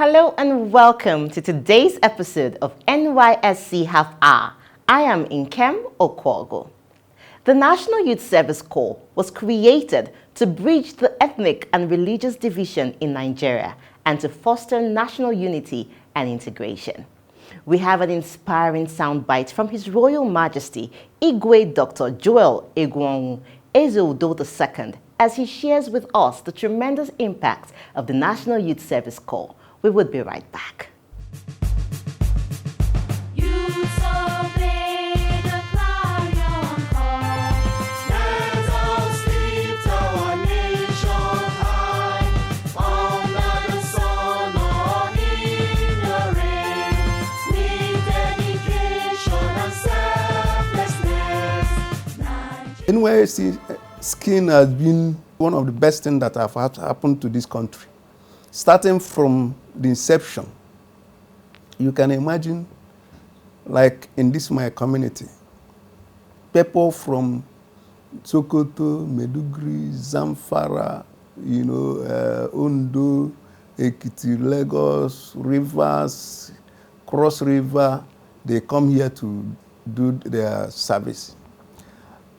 Hello and welcome to today's episode of NYSC Half Hour. I am Nkem Okwogo. The National Youth Service Corps was created to bridge the ethnic and religious division in Nigeria and to foster national unity and integration. We have an inspiring soundbite from His Royal Majesty Igwe Dr. Joel Egwonwu Ezeudo II as he shares with us the tremendous impact of the National Youth Service Corps. We would be right back. NYSC scheme has been one of the best things that have happened to this country. Starting from the inception, you can imagine, like in this my community, people from Sokoto, Meduguri, Zamfara, Ondo, Ekiti, Lagos, Rivers, Cross River, they come here to do their service.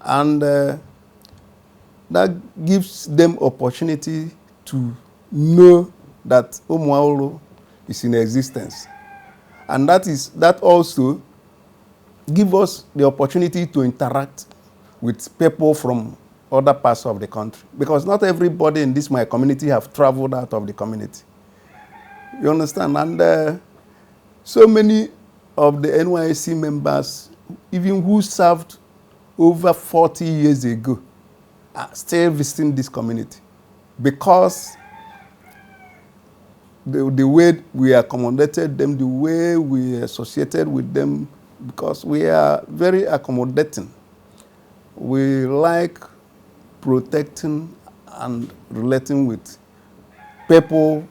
And that gives them opportunity to know that Omuaolo is in existence. And that also gives us the opportunity to interact with people from other parts of the country. Because not everybody in this my community have traveled out of the community. You understand? And so many of the NYSC members, even who served over 40 years ago, are still visiting this community because the way we accommodated them, the way we associated with them, because we are very accommodating. We like protecting and relating with people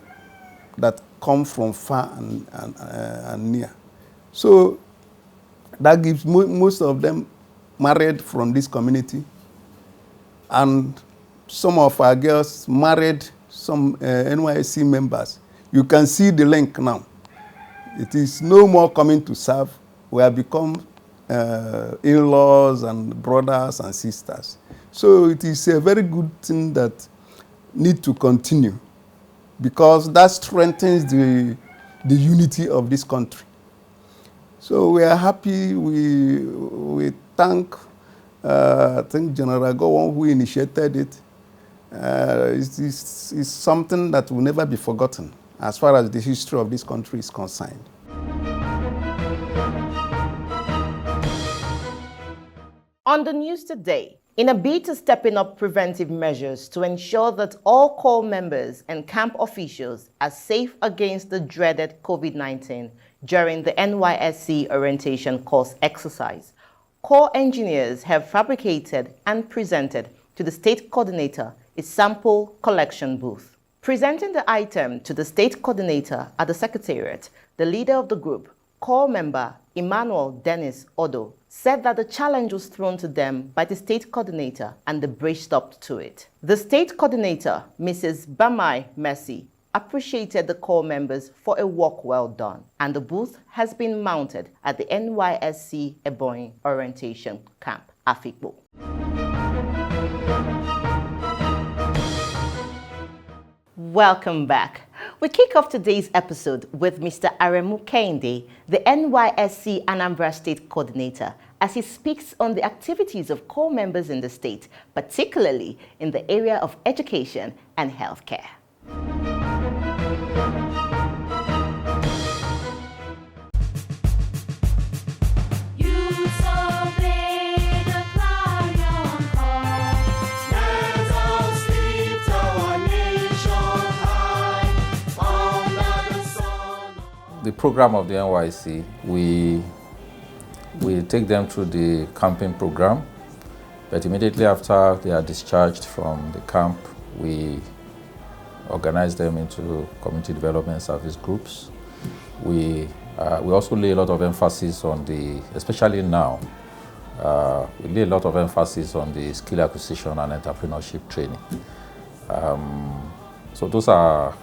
that come from far and near. So that gives most of them married from this community, and some of our girls married some NYSC members. You can see the link now. It is no more coming to serve. We have become in-laws and brothers and sisters. So it is a very good thing that needs to continue, because that strengthens the unity of this country. So we are happy. We thank I think General Gowon, who initiated it. It's something that will never be forgotten as far as the history of this country is concerned. On the news today, in a bid to stepping up preventive measures to ensure that all corps members and camp officials are safe against the dreaded COVID-19 during the NYSC orientation course exercise, corps engineers have fabricated and presented to the state coordinator a sample collection booth. Presenting the item to the state coordinator at the secretariat, the leader of the group, corps member Emmanuel Dennis Odo, said that the challenge was thrown to them by the state coordinator and they braced up to it. The state coordinator, Mrs. Bamai Mercy, appreciated the corps members for a work well done, and the booth has been mounted at the NYSC Ebonyi Orientation Camp, Afikpo. Welcome back. We kick off today's episode with Mr. Aremu Kende, the NYSC Anambra State Coordinator, as he speaks on the activities of corps members in the state, particularly in the area of education and healthcare. The program of the NYSC, we take them through the camping program, but immediately after they are discharged from the camp, we organize them into community development service groups. We also lay a lot of emphasis on especially now, we lay a lot of emphasis on the skill acquisition and entrepreneurship training. So those are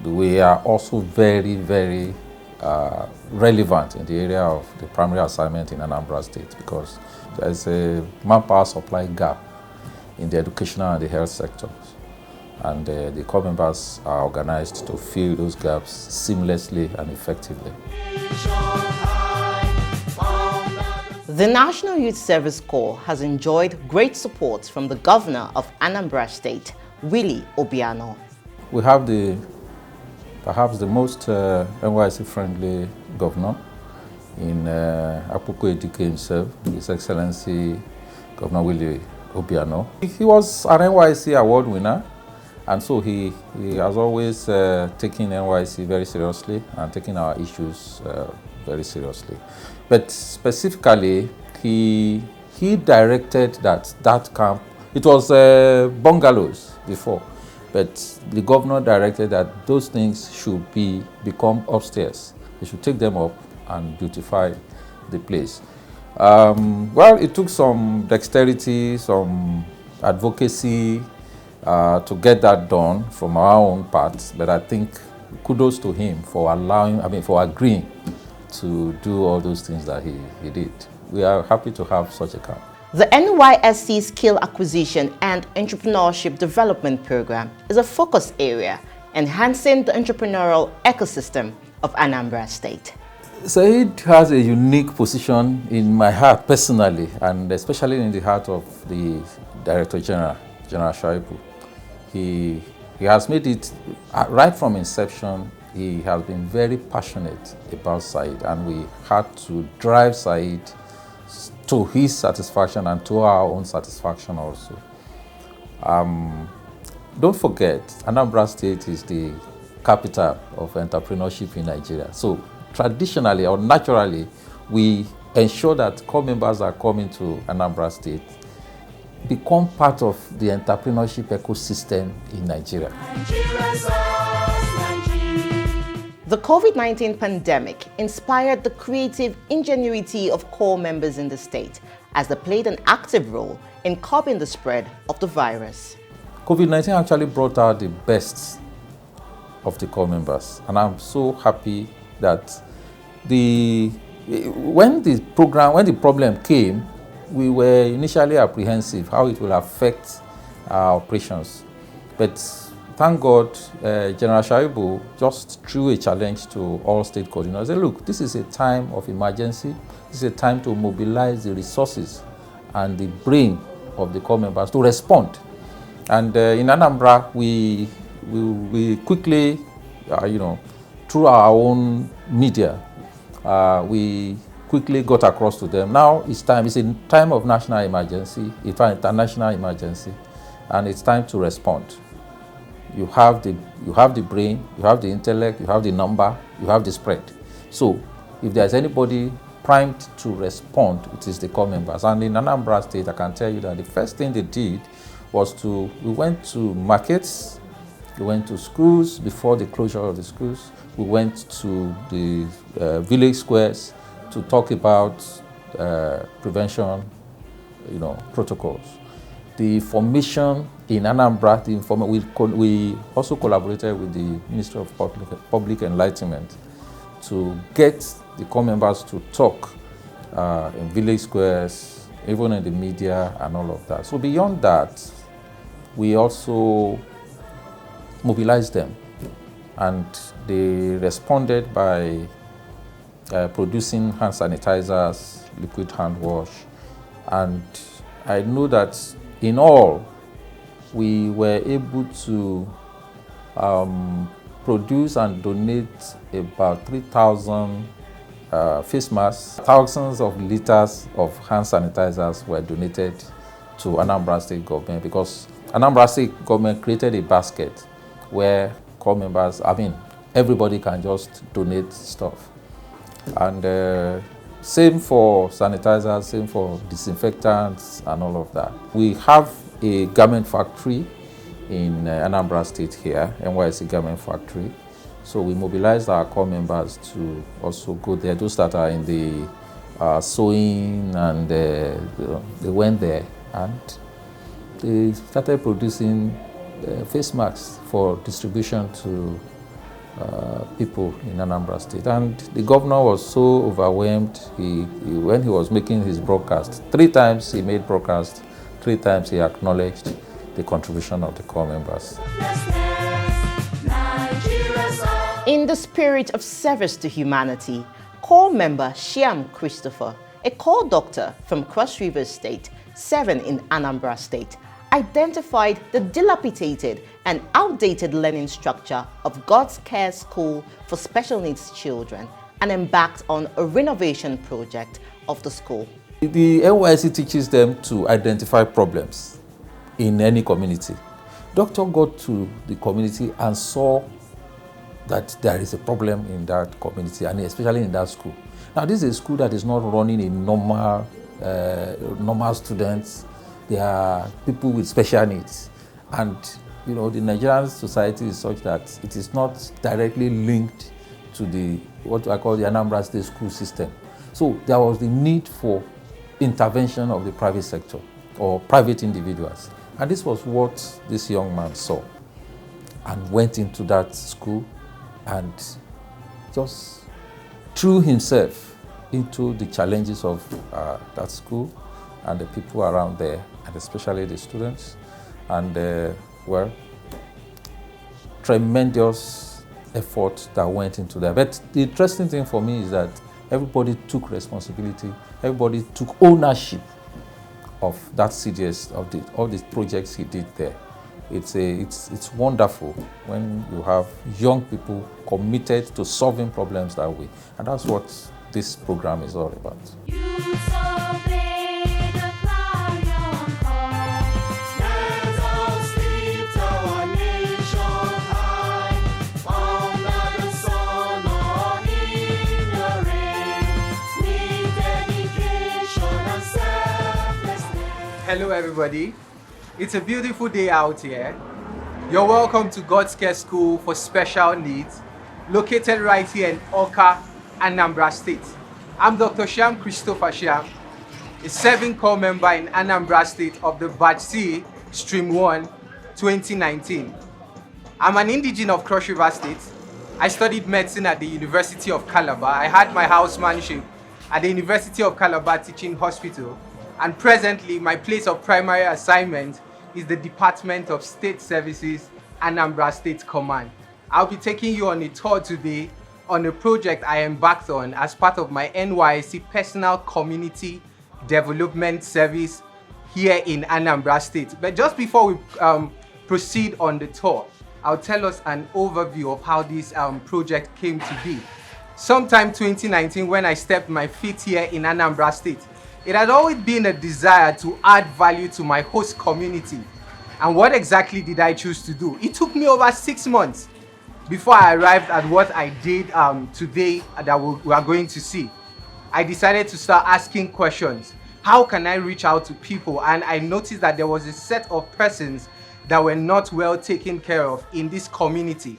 we are also very, very relevant in the area of the primary assignment in Anambra State, because there is a manpower supply gap in the educational and the health sectors. And the core members are organized to fill those gaps seamlessly and effectively. The National Youth Service Corps has enjoyed great support from the governor of Anambra State, Willie Obiano. We have perhaps the most NYSC-friendly governor in Akpoko Edike himself, His Excellency Governor Willie Obiano. He was an NYSC award winner, and so he has always taken NYSC very seriously and taken our issues very seriously. But specifically, he directed that camp. It was bungalows before, but the governor directed that those things should become upstairs. They should take them up and beautify the place. Well, it took some dexterity, some advocacy to get that done from our own part, but I think kudos to him for for agreeing to do all those things that he did. We are happy to have such a camp. The NYSC Skill Acquisition and Entrepreneurship Development Program is a focus area, enhancing the entrepreneurial ecosystem of Anambra State. SAED has a unique position in my heart personally, and especially in the heart of the Director General, General Shaibu. He has made it, right from inception, he has been very passionate about SAED, and we had to drive SAED to his satisfaction and to our own satisfaction also. Don't forget, Anambra State is the capital of entrepreneurship in Nigeria. So traditionally or naturally, we ensure that core members are coming to Anambra State become part of the entrepreneurship ecosystem in Nigeria. The COVID-19 pandemic inspired the creative ingenuity of core members in the state, as they played an active role in curbing the spread of the virus. COVID-19 actually brought out the best of the core members, and I'm so happy that when the problem came, we were initially apprehensive how it will affect our operations. But thank God, General Shaibu just threw a challenge to all state coordinators. He said, look, this is a time of emergency. This is a time to mobilize the resources and the brain of the core members to respond. And in Anambra, we quickly, through our own media, we quickly got across to them. Now it's time. It's a time of national emergency, international emergency, and it's time to respond. You have the brain, you have the intellect, you have the number, you have the spread. So if there's anybody primed to respond, it is the core members. And in Anambra State, I can tell you that the first thing they did was we went to markets, we went to schools before the closure of the schools, we went to the village squares to talk about prevention, protocols. The formation in Anambra, we also collaborated with the Ministry of Public Enlightenment to get the core members to talk in village squares, even in the media and all of that. So beyond that, we also mobilized them, and they responded by producing hand sanitizers, liquid hand wash, and I know that in all, we were able to produce and donate about 3,000 face masks. Thousands of liters of hand sanitizers were donated to Anambra State government, because Anambra State government created a basket where core members, everybody can just donate stuff. And same for sanitizers, same for disinfectants and all of that. We have a garment factory in Anambra State here, NYSC Garment Factory. So we mobilized our core members to also go there. Those that are in the sewing, and they went there and they started producing face masks for distribution to people in Anambra State. And the governor was so overwhelmed, when he was making his broadcast, 3 times he made broadcast, 3 times he acknowledged the contribution of the corps members. In the spirit of service to humanity, corps member Shyam Christopher, a corps doctor from Cross River State, 7 in Anambra State, identified the dilapidated and outdated learning structure of God's Care School for Special Needs Children and embarked on a renovation project of the school. The NYSC teaches them to identify problems in any community. Doctor got to the community and saw that there is a problem in that community, and especially in that school. Now, this is a school that is not running in normal students. There are people with special needs. And, you know, the Nigerian society is such that it is not directly linked to what I call the Anambra State school system. So there was the need for intervention of the private sector or private individuals. And this was what this young man saw and went into that school and just threw himself into the challenges of that school and the people around there, and especially the students. And tremendous effort that went into that. But the interesting thing for me is that everybody took responsibility, everybody took ownership of that CDS, of all these projects he did there. It's wonderful when you have young people committed to solving problems that way. And that's what this program is all about. Hello everybody, it's a beautiful day out here. You're welcome to God's Care School for Special Needs, located right here in Oka, Anambra State. I'm Dr. Shyam Christopher Shyam, a 7 corps member in Anambra State of the Batch C, Stream 1, 2019. I'm an indigene of Cross River State. I studied medicine at the University of Calabar. I had my housemanship at the University of Calabar Teaching Hospital. And presently, my place of primary assignment is the Department of State Services, Anambra State Command. I'll be taking you on a tour today on a project I embarked on as part of my NYSC Personal Community Development Service here in Anambra State. But just before we proceed on the tour, I'll tell us an overview of how this project came to be. Sometime 2019, when I stepped my feet here in Anambra State, it had always been a desire to add value to my host community. And what exactly did I choose to do? It took me over 6 months before I arrived at what I did today that we are going to see. I decided to start asking questions. How can I reach out to people? And I noticed that there was a set of persons that were not well taken care of in this community.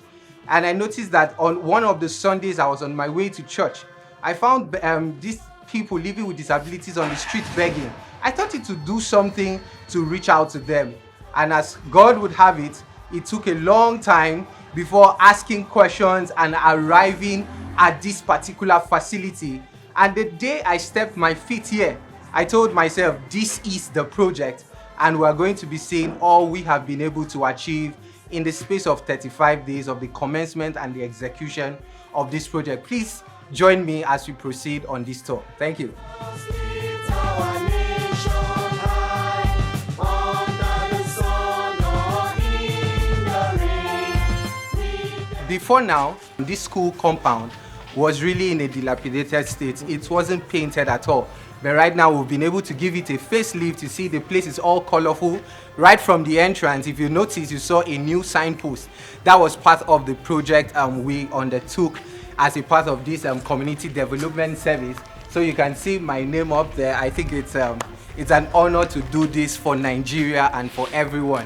And I noticed that on one of the Sundays I was on my way to church, I found these people living with disabilities on the street begging. I thought it would do something to reach out to them. And as God would have it, it took a long time before asking questions and arriving at this particular facility. And the day I stepped my feet here, I told myself, this is the project, and we're going to be seeing all we have been able to achieve in the space of 35 days of the commencement and the execution of this project. Please join me as we proceed on this tour. Thank you. Before now, this school compound was really in a dilapidated state. It wasn't painted at all. But right now, we've been able to give it a facelift. You see, the place is all colorful. Right from the entrance, if you notice, you saw a new signpost. That was part of the project we undertook as a part of this community development service. So you can see my name up there. I think it's an honor to do this for Nigeria and for everyone.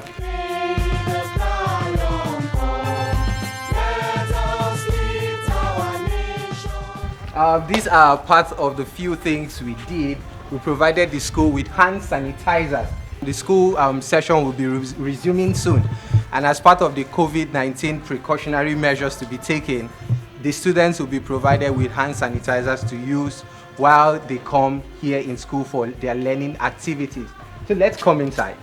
These are part of the few things we did. We provided the school with hand sanitizers. The school session will be resuming soon. And as part of the COVID-19 precautionary measures to be taken, the students will be provided with hand sanitizers to use while they come here in school for their learning activities. So let's come inside.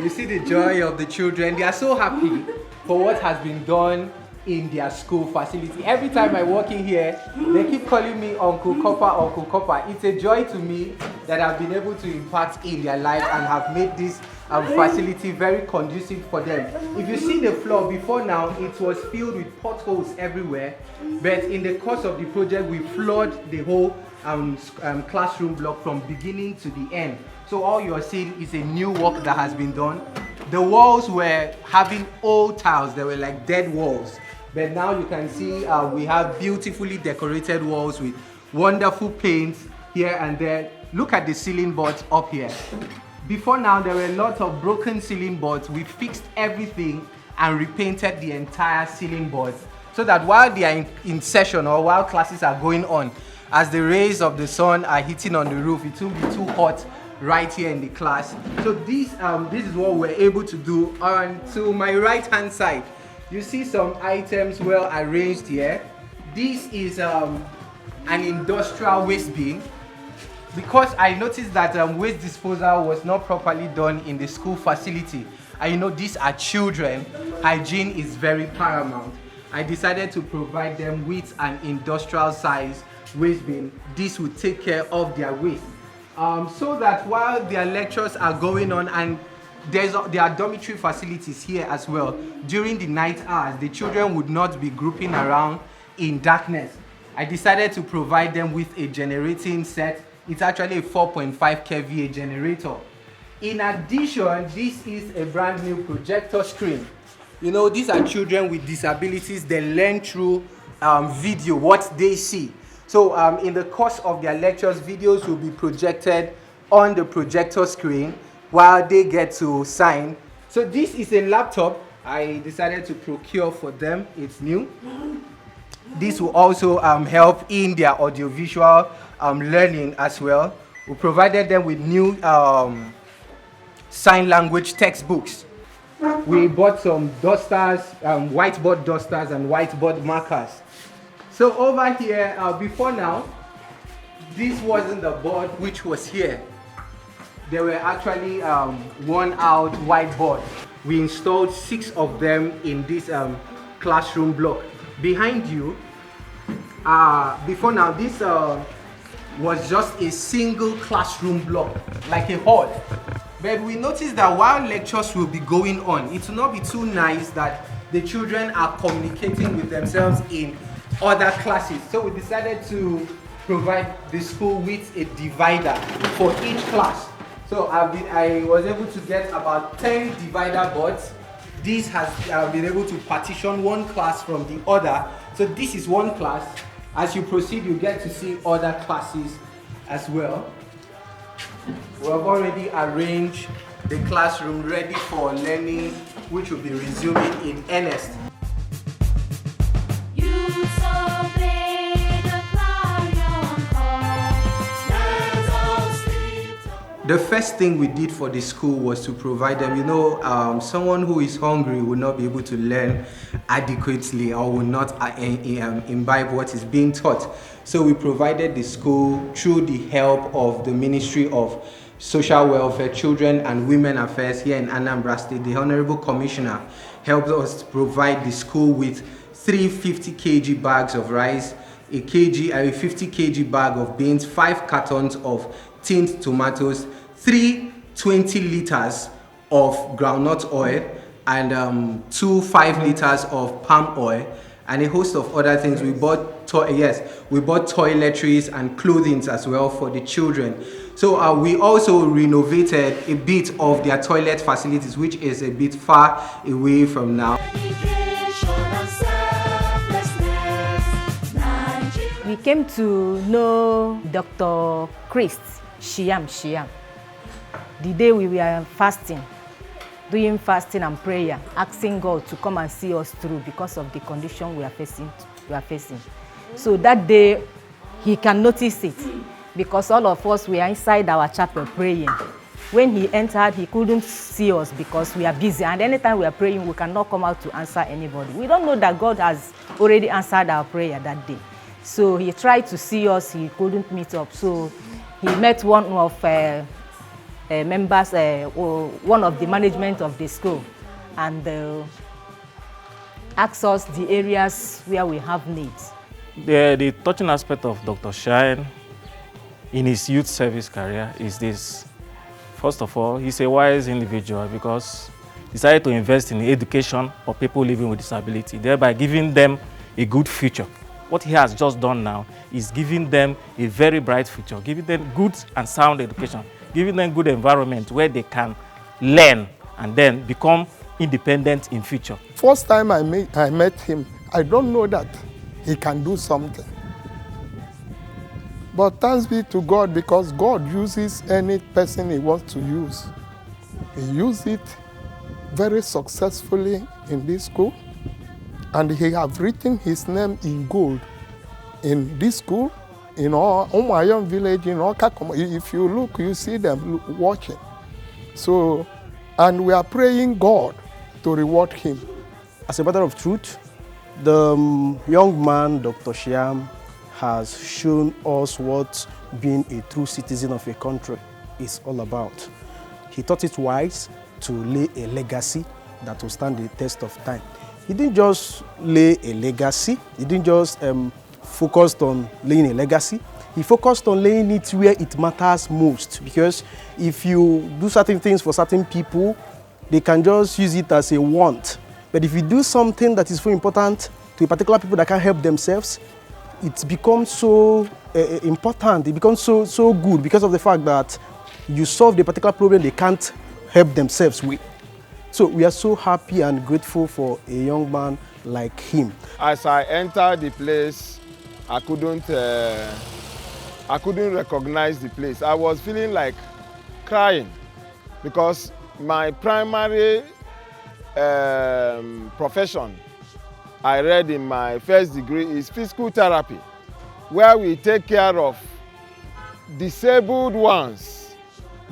You see the joy of the children. They are so happy for what has been done in their school facility. Every time I walk in here, they keep calling me Uncle Copper, Uncle Copper. It's a joy to me that I've been able to impact in their life and have made this facility very conducive for them. If you see the floor, before now it was filled with potholes everywhere, but in the course of the project we floored the whole classroom block from beginning to the end. So all you are seeing is a new work that has been done. The walls were having old tiles, they were like dead walls. But now you can see we have beautifully decorated walls with wonderful paints here and there. Look at the ceiling boards up here. Before now, there were a lot of broken ceiling boards. We fixed everything and repainted the entire ceiling boards so that while they are in session or while classes are going on, as the rays of the sun are hitting on the roof, it won't be too hot right here in the class. So this is what we're able to do. And to my right hand side, you see some items well arranged here. This is an industrial waste bin, because I noticed that waste disposal was not properly done in the school facility. And you know, these are children. Hygiene is very paramount. I decided to provide them with an industrial size waste bin. This will take care of their waste. So that while their lectures are going on, and there are dormitory facilities here as well, during the night hours, the children would not be grouping around in darkness. I decided to provide them with a generating set. It's actually a 4.5 kVA generator. In addition, this is a brand new projector screen. You know, these are children with disabilities. They learn through video, what they see. So in the course of their lectures, videos will be projected on the projector screen while they get to sign. So this is a laptop I decided to procure for them. It's new. This will also help in their audiovisual learning as well. We provided them with new sign language textbooks. We bought some dusters, whiteboard dusters and whiteboard markers. So over here, before now, this wasn't the board which was here. They were actually worn out whiteboard. We installed 6 of them in this classroom block. Behind you, before now, this was just a single classroom block, like a hall. But we noticed that while lectures will be going on, it will not be too nice that the children are communicating with themselves in other classes. So we decided to provide the school with a divider for each class. So I was able to get about 10 divider boards. This has been able to partition one class from the other. So this is one class. As you proceed, you get to see other classes as well. We have already arranged the classroom ready for learning, which will be resuming in earnest. The first thing we did for the school was to provide them, you know, someone who is hungry will not be able to learn adequately or will not imbibe what is being taught. So we provided the school through the help of the Ministry of Social Welfare, Children and Women Affairs here in Anambra State. The Honorable Commissioner helped us provide the school with 3 50 kg bags of rice, a 50 kg bag of beans, 5 cartons of tinned tomatoes, 3 20 liters of groundnut oil, and 2 5 liters of palm oil, and a host of other things. We bought toiletries and clothing as well for the children. So we also renovated a bit of their toilet facilities, which is a bit far away from now. We came to know Dr. Chris Shiam. The day we were fasting, doing fasting and prayer, asking God to come and see us through because of the condition we are facing. So that day, he can notice it because all of us were inside our chapel praying. When he entered, he couldn't see us because we are busy. And anytime we are praying, we cannot come out to answer anybody. We don't know that God has already answered our prayer that day. So he tried to see us, he couldn't meet up. So he met one of members, one of the management of the school, and asked us the areas where we have needs. The touching aspect of Dr. Shine in his youth service career is this. First of all, he's a wise individual because he decided to invest in education for people living with disability, thereby giving them a good future. What he has just done now is giving them a very bright future, giving them good and sound education, giving them good environment where they can learn and then become independent in future. First time I met him, I don't know that he can do something. But thanks be to God, because God uses any person he wants to use. He used it very successfully in this school, and he have written his name in gold in this school, in Umayom village, in Oka. If you look, you see them watching. So, and we are praying God to reward him. As a matter of truth, the young man, Dr. Shyam, has shown us what being a true citizen of a country is all about. He thought it wise to lay a legacy that will stand the test of time. He didn't just lay a legacy, he didn't just focus on laying a legacy, he focused on laying it where it matters most. Because if you do certain things for certain people, they can just use it as a want. But if you do something that is so important to a particular people that can't help themselves, it becomes so important, it becomes so good because of the fact that you solve the particular problem they can't help themselves with. So we are so happy and grateful for a young man like him. As I entered the place, I couldn't recognize the place. I was feeling like crying because my primary profession I read in my first degree is physical therapy, where we take care of disabled ones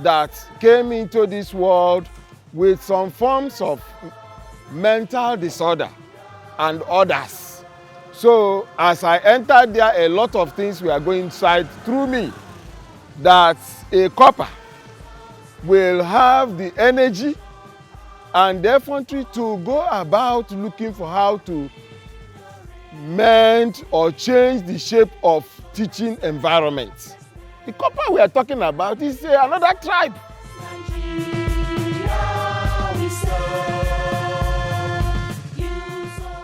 that came into this world with some forms of mental disorder and others. So as I entered there, a lot of things were going inside through me, that a copper will have the energy and definitely to go about looking for how to mend or change the shape of teaching environments. The copper we are talking about is another tribe.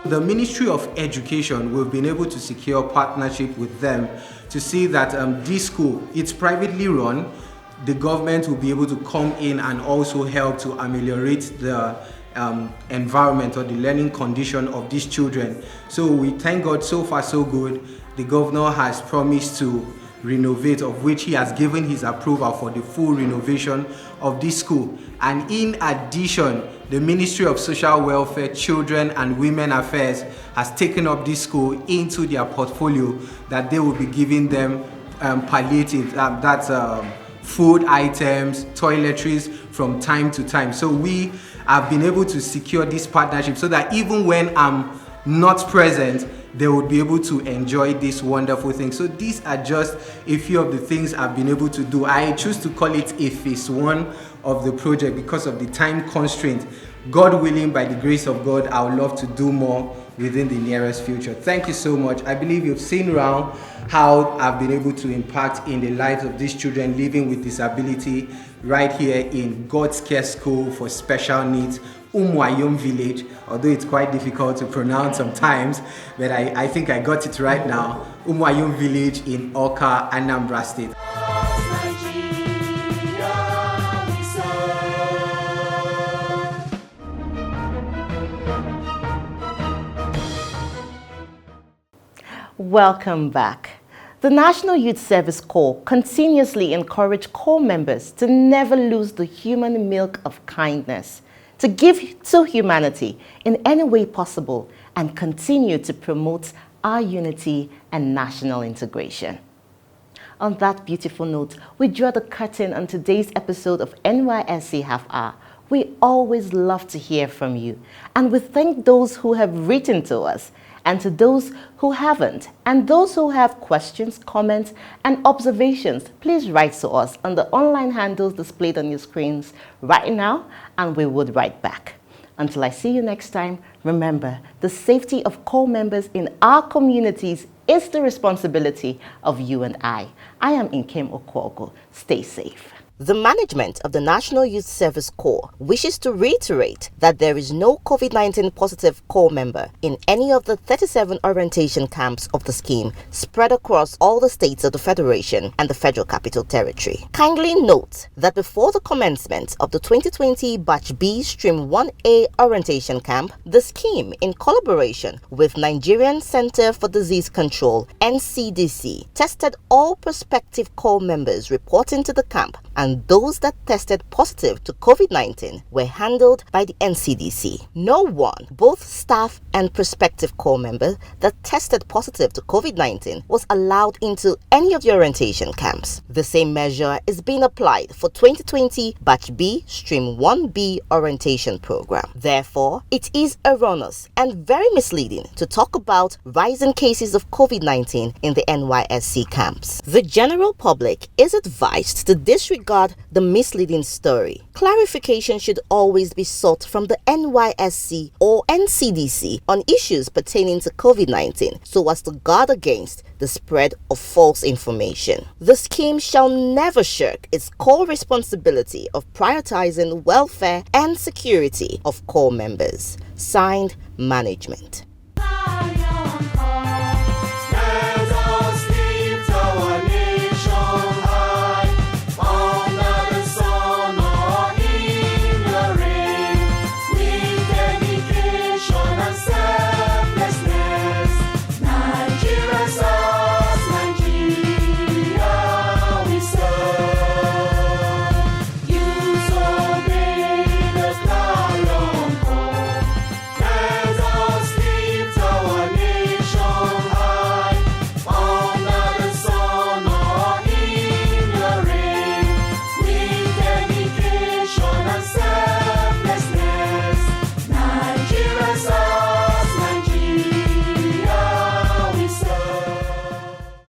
The Ministry of Education, we've been able to secure partnership with them to see that this school, it's privately run. The government will be able to come in and also help to ameliorate the environment or the learning condition of these children. So we thank God, so far so good. The governor has promised to renovate, of which he has given his approval for the full renovation of this school. And in addition, the Ministry of Social Welfare, Children and Women Affairs has taken up this school into their portfolio, that they will be giving them palliative, food items, toiletries from time to time. So we have been able to secure this partnership so that even when I'm not present, they would be able to enjoy this wonderful thing. So these are just a few of the things I've been able to do. I choose to call it a phase one of the project because of the time constraint. God willing, by the grace of God, I would love to do more within the nearest future. Thank you so much. I believe you've seen around how I've been able to impact in the lives of these children living with disability right here in God's Care School for Special Needs, Umuayom Village, although it's quite difficult to pronounce sometimes, but I think I got it right now. Umuayom Village in Oka, Anambra State. Welcome back. The National Youth Service Corps continuously encourage corps members to never lose the human milk of kindness, to give to humanity in any way possible, and continue to promote our unity and national integration. On that beautiful note, we draw the curtain on today's episode of NYSC Half Hour. We always love to hear from you, and we thank those who have written to us, and to those who haven't, and those who have questions, comments, and observations, please write to us on the online handles displayed on your screens right now, and we would write back. Until I see you next time, remember, the safety of core members in our communities is the responsibility of you and I. I am Nkem Okwogo. Stay safe. The management of the National Youth Service Corps wishes to reiterate that there is no COVID-19 positive corps member in any of the 37 orientation camps of the scheme spread across all the states of the Federation and the Federal Capital Territory. Kindly note that before the commencement of the 2020 Batch B Stream 1A orientation camp, the scheme, in collaboration with Nigerian Center for Disease Control (NCDC), tested all prospective corps members reporting to the camp, and those that tested positive to COVID-19 were handled by the NCDC. No one, both staff and prospective corps members that tested positive to COVID-19 was allowed into any of the orientation camps. The same measure is being applied for 2020 Batch B Stream 1B orientation program. Therefore, it is erroneous and very misleading to talk about rising cases of COVID-19 in the NYSC camps. The general public is advised to disregard the misleading story. Clarification should always be sought from the NYSC or NCDC on issues pertaining to COVID-19 so as to guard against the spread of false information. The scheme shall never shirk its core responsibility of prioritizing welfare and security of corps members. Signed, Management.